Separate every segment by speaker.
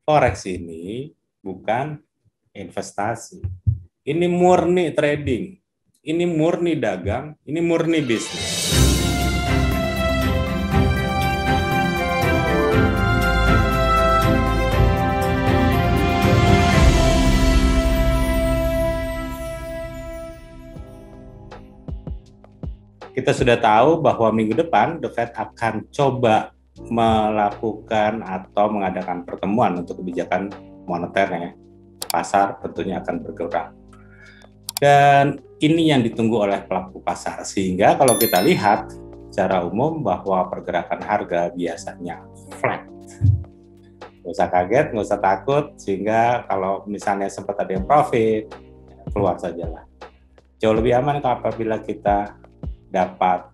Speaker 1: Forex ini bukan investasi. Ini murni trading. Ini murni dagang. Ini murni bisnis. Kita sudah tahu bahwa minggu depan The Fed akan coba melakukan atau mengadakan pertemuan untuk kebijakan moneternya. Pasar tentunya akan bergerak. Dan ini yang ditunggu oleh pelaku pasar. Sehingga kalau kita lihat secara umum bahwa pergerakan harga biasanya flat. Nggak usah kaget, nggak usah takut. Sehingga kalau misalnya sempat ada yang profit, keluar sajalah. Jauh lebih aman apabila kita dapat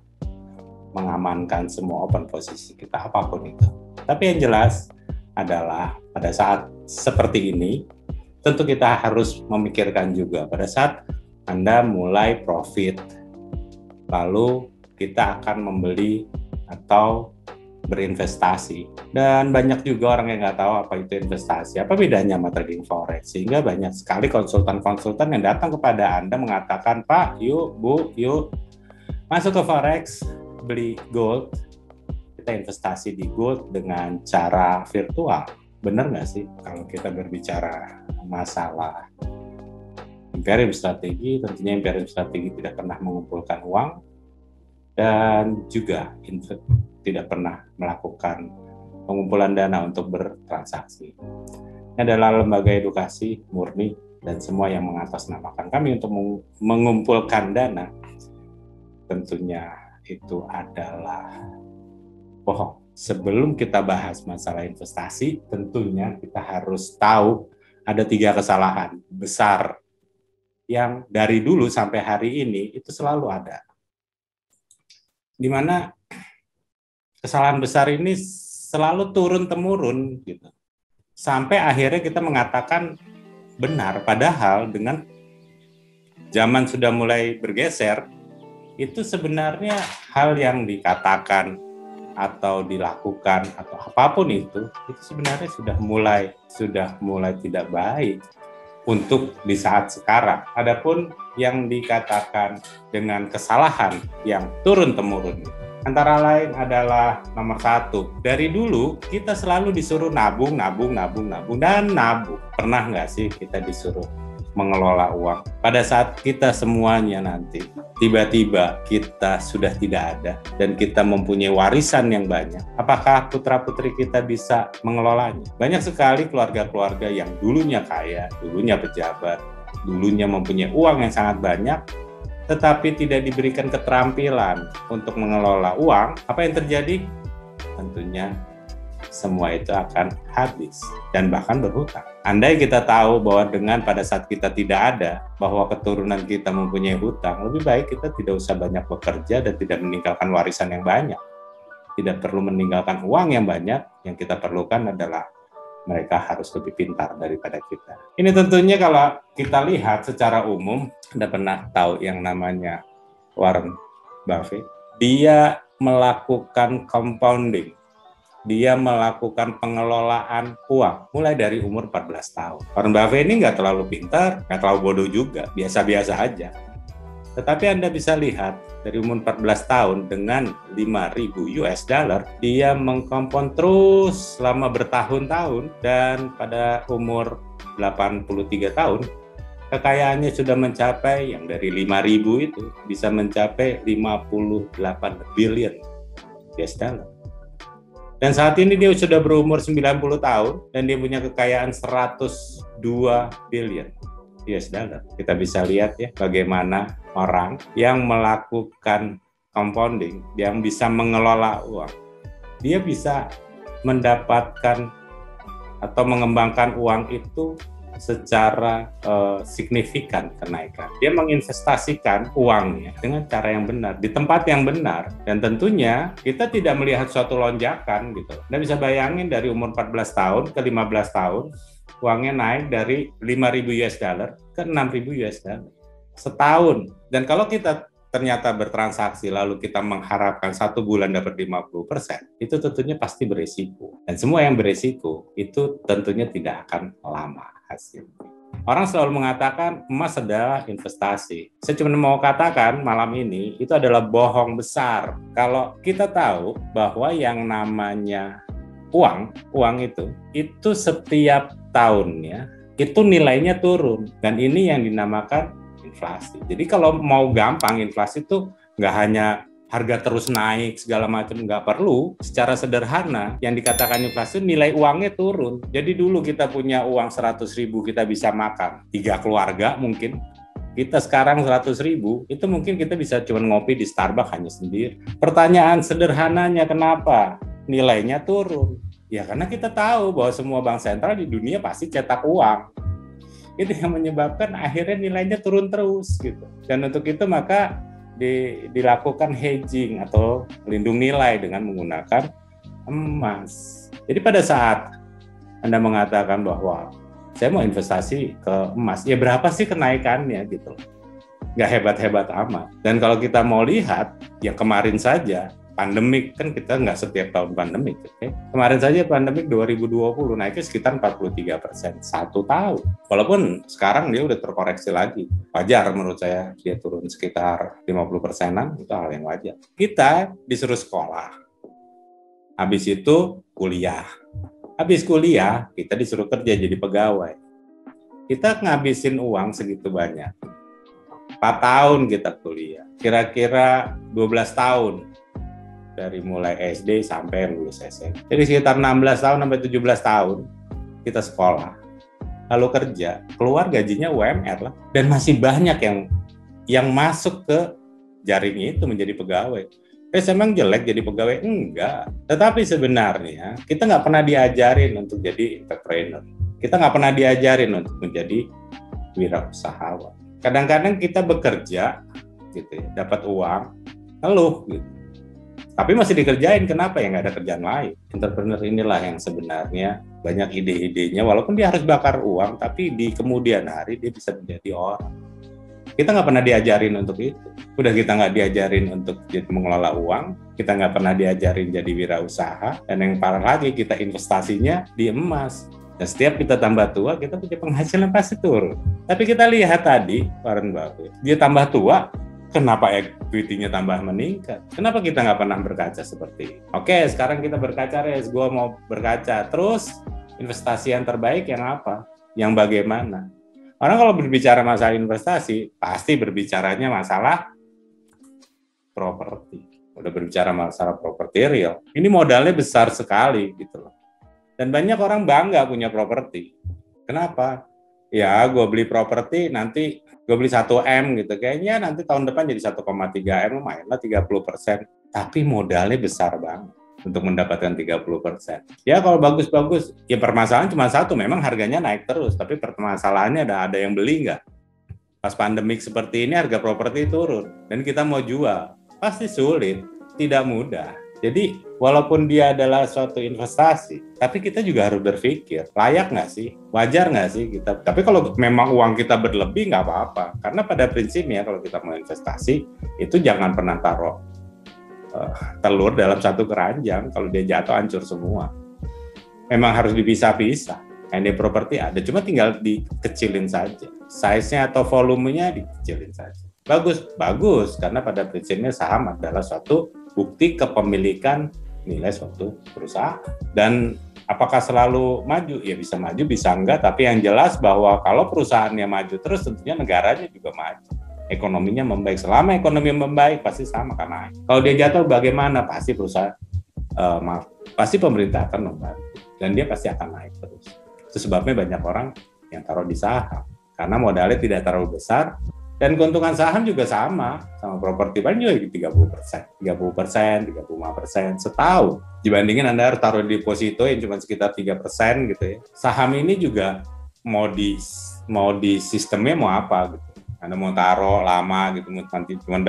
Speaker 1: mengamankan semua open posisi kita apapun itu. Tapi yang jelas adalah pada saat seperti ini tentu kita harus memikirkan juga pada saat Anda mulai profit lalu kita akan membeli atau berinvestasi. Dan banyak juga orang yang nggak tahu apa itu investasi, apa bedanya sama trading forex, sehingga banyak sekali konsultan-konsultan yang datang kepada Anda mengatakan, Pak, yuk, Bu, yuk masuk ke forex, beli gold, kita investasi di gold dengan cara virtual. Benar nggak sih kalau kita berbicara masalah imperium strategi? Tentunya imperium strategi tidak pernah mengumpulkan uang dan juga tidak pernah melakukan pengumpulan dana untuk bertransaksi. Ini adalah lembaga edukasi murni dan semua yang mengatasnamakan kami untuk mengumpulkan dana tentunya itu adalah bohong. Sebelum kita bahas masalah investasi, tentunya kita harus tahu ada 3 kesalahan besar yang dari dulu sampai hari ini itu selalu ada. Di mana kesalahan besar ini selalu turun-temurun gitu. Sampai akhirnya kita mengatakan benar, padahal dengan zaman sudah mulai bergeser, itu sebenarnya hal yang dikatakan atau dilakukan atau apapun itu sebenarnya sudah mulai tidak baik untuk di saat sekarang. Adapun yang dikatakan dengan kesalahan yang turun-temurun antara lain adalah nomor 1, dari dulu kita selalu disuruh nabung. Pernah nggak sih kita disuruh mengelola uang? Pada saat kita semuanya nanti tiba-tiba kita sudah tidak ada dan kita mempunyai warisan yang banyak, apakah putra-putri kita bisa mengelolanya? Banyak sekali keluarga-keluarga yang dulunya kaya, dulunya pejabat, dulunya mempunyai uang yang sangat banyak, tetapi tidak diberikan keterampilan untuk mengelola uang. Apa yang terjadi? Tentunya semua itu akan habis dan bahkan berhutang. Andai kita tahu bahwa dengan pada saat kita tidak ada, bahwa keturunan kita mempunyai hutang, lebih baik kita tidak usah banyak bekerja dan tidak meninggalkan warisan yang banyak. Tidak perlu meninggalkan uang yang banyak, yang kita perlukan adalah mereka harus lebih pintar daripada kita. Ini tentunya kalau kita lihat secara umum, Anda pernah tahu yang namanya Warren Buffett? Dia melakukan compounding. Dia melakukan pengelolaan uang mulai dari umur 14 tahun. Warren Buffett ini nggak terlalu pintar, nggak terlalu bodoh juga, biasa-biasa aja. Tetapi Anda bisa lihat dari umur 14 tahun dengan 5.000 US dollar, dia mengkompon terus selama bertahun-tahun dan pada umur 83 tahun, kekayaannya sudah mencapai yang dari 5.000 itu bisa mencapai 58 billion US dollar. Dan saat ini dia sudah berumur 90 tahun dan dia punya kekayaan 102 billion US dollar. Kita bisa lihat ya bagaimana orang yang melakukan compounding, yang bisa mengelola uang, dia bisa mendapatkan atau mengembangkan uang itu secara signifikan kenaikan. Dia menginvestasikan uangnya dengan cara yang benar, di tempat yang benar, dan tentunya kita tidak melihat suatu lonjakan gitu. Anda bisa bayangin dari umur 14 tahun ke 15 tahun, uangnya naik dari 5.000 US dollar ke 6.000 US dollar setahun. Dan kalau kita ternyata bertransaksi lalu kita mengharapkan 1 bulan dapat 50%, itu tentunya pasti berisiko. Dan semua yang berisiko itu tentunya tidak akan lama hasilnya. Orang selalu mengatakan emas adalah investasi. Saya cuma mau katakan malam ini itu adalah bohong besar. Kalau kita tahu bahwa yang namanya uang itu setiap tahunnya itu nilainya turun. Dan ini yang dinamakan inflasi. Jadi kalau mau gampang, inflasi itu nggak hanya harga terus naik segala macam, nggak perlu. Secara sederhana yang dikatakan inflasi nilai uangnya turun. Jadi dulu kita punya uang 100.000 kita bisa makan 3 keluarga mungkin. Kita sekarang 100.000 itu mungkin kita bisa cuma ngopi di Starbucks hanya sendiri. Pertanyaan sederhananya kenapa nilainya turun? Ya karena kita tahu bahwa semua bank sentral di dunia pasti cetak uang. Itu yang menyebabkan akhirnya nilainya turun terus gitu. Dan untuk itu maka dilakukan hedging atau lindung nilai dengan menggunakan emas. Jadi pada saat Anda mengatakan bahwa saya mau investasi ke emas, ya berapa sih kenaikannya gitu. Nggak hebat-hebat amat. Dan kalau kita mau lihat, yang kemarin saja pandemik, kan kita nggak setiap tahun pandemik. Okay? Kemarin saja pandemik 2020 naiknya sekitar 43% 1 tahun. Walaupun sekarang dia udah terkoreksi lagi. Wajar menurut saya dia turun sekitar 50%-an, itu hal yang wajar. Kita disuruh sekolah. Habis itu kuliah. Habis kuliah, kita disuruh kerja jadi pegawai. Kita ngabisin uang segitu banyak. 4 tahun kita kuliah. Kira-kira 12 tahun. Dari mulai SD sampai lulus SMP. Jadi sekitar 16 tahun sampai 17 tahun kita sekolah. Lalu kerja, keluar gajinya UMR lah. Dan masih banyak yang masuk ke jaring itu menjadi pegawai. Emang jelek jadi pegawai? Enggak. Tetapi sebenarnya kita nggak pernah diajarin untuk jadi entrepreneur. Kita nggak pernah diajarin untuk menjadi wirausahawan. Kadang-kadang kita bekerja, gitu ya, dapat uang, ngeluh gitu. Tapi masih dikerjain, kenapa ya nggak ada kerjaan lain? Entrepreneur inilah yang sebenarnya banyak ide-idenya, walaupun dia harus bakar uang, tapi di kemudian hari dia bisa menjadi orang. Kita nggak pernah diajarin untuk itu. Udah kita nggak diajarin untuk mengelola uang, kita nggak pernah diajarin jadi wirausaha, dan yang parah lagi kita investasinya di emas. Dan setiap kita tambah tua, kita punya penghasilan pasti turun. Tapi kita lihat tadi, Warren Buffett, dia tambah tua, kenapa equity-nya tambah meningkat? Kenapa kita nggak pernah berkaca seperti ini? Oke, sekarang kita berkaca, Res. Gue mau berkaca. Terus, investasi yang terbaik yang apa? Yang bagaimana? Orang kalau berbicara masalah investasi, pasti berbicaranya masalah properti. Udah berbicara masalah properti real. Ini modalnya besar sekali, gitu loh. Dan banyak orang bangga punya properti. Kenapa? Ya, gue beli properti, nanti gue beli 1M gitu, kayaknya nanti tahun depan jadi 1,3M, lumayan lah 30%. Tapi modalnya besar banget untuk mendapatkan 30%. Ya kalau bagus-bagus, ya permasalahan cuma satu, memang harganya naik terus, tapi permasalahannya ada yang beli nggak? Pas pandemik seperti ini harga properti turun, dan kita mau jual, pasti sulit, tidak mudah. Jadi walaupun dia adalah suatu investasi, tapi kita juga harus berpikir, layak nggak sih? Wajar nggak sih kita? Tapi kalau memang uang kita berlebih nggak apa-apa. Karena pada prinsipnya kalau kita mau investasi, itu jangan pernah taruh telur dalam satu keranjang. Kalau dia jatuh hancur semua. Memang harus dipisah-pisah. ND properti ada, cuma tinggal dikecilin saja. Size-nya atau volumenya dikecilin saja. Bagus, karena pada prinsipnya saham adalah suatu bukti kepemilikan nilai suatu perusahaan. Dan apakah selalu maju? Ya bisa maju, bisa enggak. Tapi yang jelas bahwa kalau perusahaannya maju terus, tentunya negaranya juga maju. Ekonominya membaik. Selama ekonomi membaik, pasti sama akan naik. Kalau dia jatuh bagaimana? Pasti perusahaan, pasti pemerintah akan membantu. Dan dia pasti akan naik terus. Itu sebabnya banyak orang yang taruh di saham. Karena modalnya tidak terlalu besar. Dan keuntungan saham juga sama properti paling juga 30%, 35% setahun. Dibandingin Anda harus taruh deposito yang cuma sekitar 3% gitu ya. Saham ini juga mau di sistemnya mau apa gitu. Anda mau taruh lama gitu, nanti cuma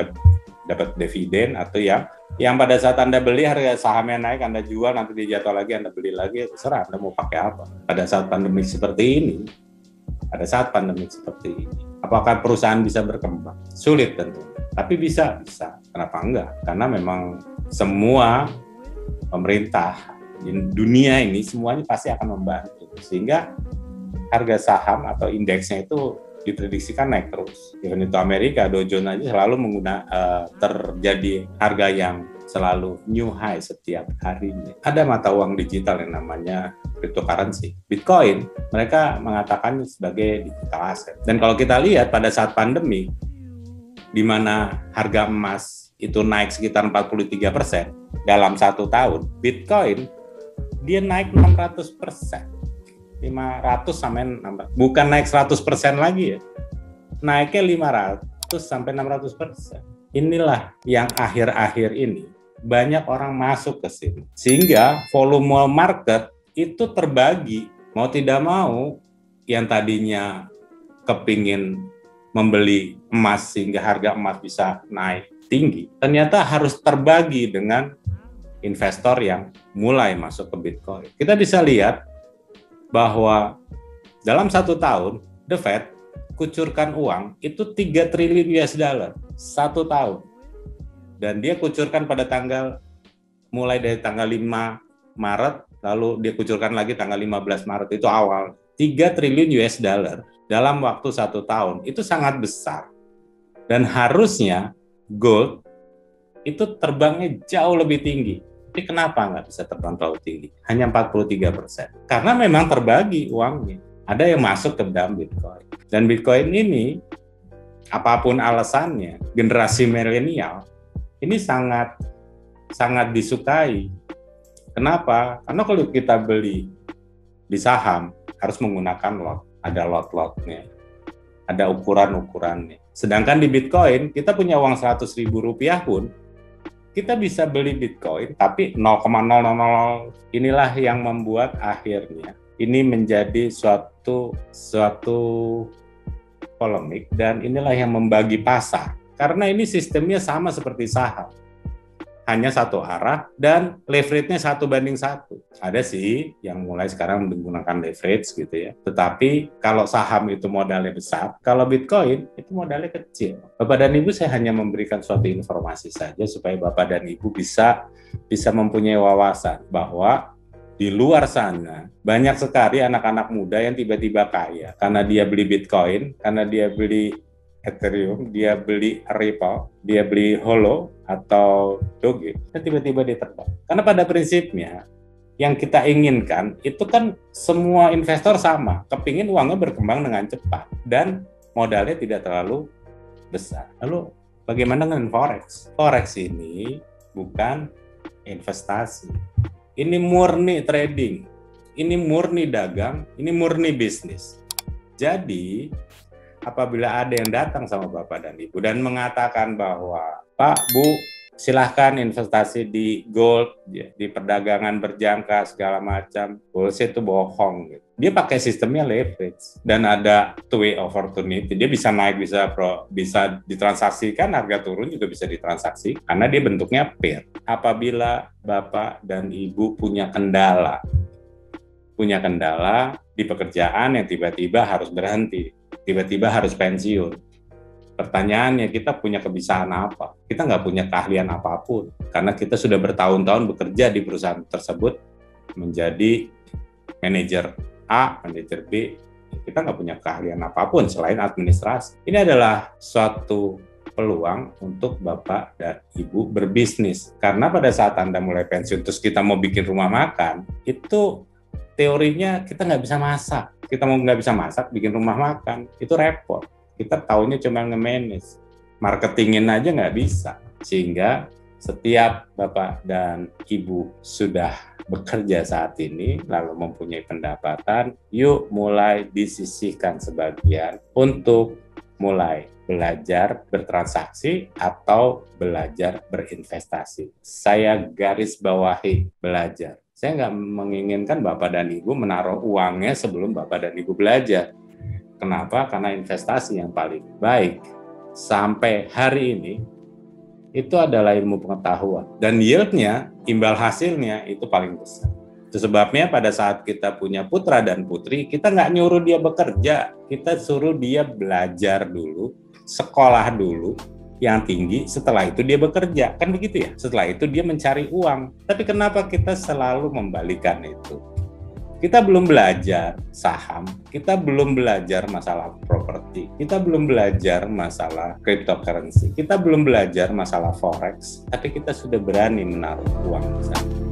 Speaker 1: dapat dividen, atau yang pada saat Anda beli harga sahamnya naik, Anda jual, nanti dia jatuh lagi, Anda beli lagi, terserah Anda mau pakai apa. Pada saat pandemi seperti ini, Apakah perusahaan bisa berkembang? Sulit tentu, tapi bisa. Kenapa enggak? Karena memang semua pemerintah di dunia ini semuanya pasti akan membantu, sehingga harga saham atau indeksnya itu diprediksikan naik terus. Even itu Amerika, Dow Jones aja selalu terjadi harga yang selalu new high setiap harinya. Ada mata uang digital yang namanya cryptocurrency. Bitcoin, mereka mengatakan sebagai digital asset. Dan kalau kita lihat pada saat pandemi, di mana harga emas itu naik sekitar 43% dalam 1 tahun, Bitcoin dia naik 600%. 500 sampai 600. Bukan naik 100% lagi ya. Naiknya 500 sampai 600%. Inilah yang akhir-akhir ini banyak orang masuk ke sini. Sehingga volume market itu terbagi. Mau tidak mau, yang tadinya kepingin membeli emas sehingga harga emas bisa naik tinggi, ternyata harus terbagi dengan investor yang mulai masuk ke Bitcoin. Kita bisa lihat bahwa dalam 1 tahun, The Fed kucurkan uang itu 3 triliun US dollar 1 tahun. Dan dia kucurkan pada mulai dari tanggal 5 Maret, lalu dia kucurkan lagi tanggal 15 Maret, itu awal. 3 triliun US dollar dalam waktu 1 tahun, itu sangat besar. Dan harusnya gold itu terbangnya jauh lebih tinggi. Tapi kenapa nggak bisa terbang terlalu tinggi? Hanya 43%. Karena memang terbagi uangnya. Ada yang masuk ke dalam Bitcoin. Dan Bitcoin ini, apapun alasannya, generasi milenial ini sangat disukai. Kenapa? Karena kalau kita beli di saham, harus menggunakan lot. Ada lot-lotnya. Ada ukuran-ukurannya. Sedangkan di Bitcoin, kita punya uang 100.000 rupiah pun, kita bisa beli Bitcoin, tapi 0,000. Inilah yang membuat akhirnya ini menjadi suatu polemik, dan inilah yang membagi pasar. Karena ini sistemnya sama seperti saham. Hanya satu arah dan leverage-nya 1:1. Ada sih yang mulai sekarang menggunakan leverage gitu ya. Tetapi kalau saham itu modalnya besar, kalau Bitcoin itu modalnya kecil. Bapak dan Ibu, saya hanya memberikan suatu informasi saja supaya Bapak dan Ibu bisa mempunyai wawasan bahwa di luar sana banyak sekali anak-anak muda yang tiba-tiba kaya karena dia beli Bitcoin, karena dia beli Ethereum, dia beli Ripple, dia beli Holo atau Doge, dan tiba-tiba dia terbang. Karena pada prinsipnya, yang kita inginkan itu kan semua investor sama, kepingin uangnya berkembang dengan cepat, dan modalnya tidak terlalu besar. Lalu bagaimana dengan Forex? Forex ini bukan investasi. Ini murni trading, ini murni dagang, ini murni bisnis. Jadi, apabila ada yang datang sama Bapak dan Ibu dan mengatakan bahwa Pak, Bu, silahkan investasi di gold, di perdagangan berjangka segala macam, bullshit, itu bohong. Gitu. Dia pakai sistemnya leverage dan ada two way opportunity. Dia bisa naik, bisa ditransaksikan, harga turun juga bisa ditransaksi karena dia bentuknya pair. Apabila Bapak dan Ibu punya kendala di pekerjaan yang tiba-tiba harus berhenti, tiba-tiba harus pensiun. Pertanyaannya, kita punya kebiasaan apa? Kita nggak punya keahlian apapun, karena kita sudah bertahun-tahun bekerja di perusahaan tersebut menjadi manajer A, manajer B. Kita nggak punya keahlian apapun selain administrasi. Ini adalah suatu peluang untuk Bapak dan Ibu berbisnis. Karena pada saat Anda mulai pensiun, terus kita mau bikin rumah makan, itu teorinya kita nggak bisa masak. Kita mau nggak bisa masak, bikin rumah makan, itu repot. Kita taunya cuma nge-manage. Marketingin aja nggak bisa. Sehingga setiap Bapak dan Ibu sudah bekerja saat ini, lalu mempunyai pendapatan, yuk mulai disisihkan sebagian untuk mulai belajar bertransaksi atau belajar berinvestasi. Saya garis bawahi belajar. Saya nggak menginginkan Bapak dan Ibu menaruh uangnya sebelum Bapak dan Ibu belajar. Kenapa? Karena investasi yang paling baik sampai hari ini itu adalah ilmu pengetahuan. Dan yield-nya, imbal hasilnya itu paling besar. Itu sebabnya pada saat kita punya putra dan putri, kita nggak nyuruh dia bekerja, kita suruh dia belajar dulu, sekolah dulu yang tinggi, setelah itu dia bekerja. Kan begitu ya? Setelah itu dia mencari uang. Tapi kenapa kita selalu membalikan itu? Kita belum belajar saham, kita belum belajar masalah properti, kita belum belajar masalah cryptocurrency, kita belum belajar masalah forex, tapi kita sudah berani menaruh uang di sana.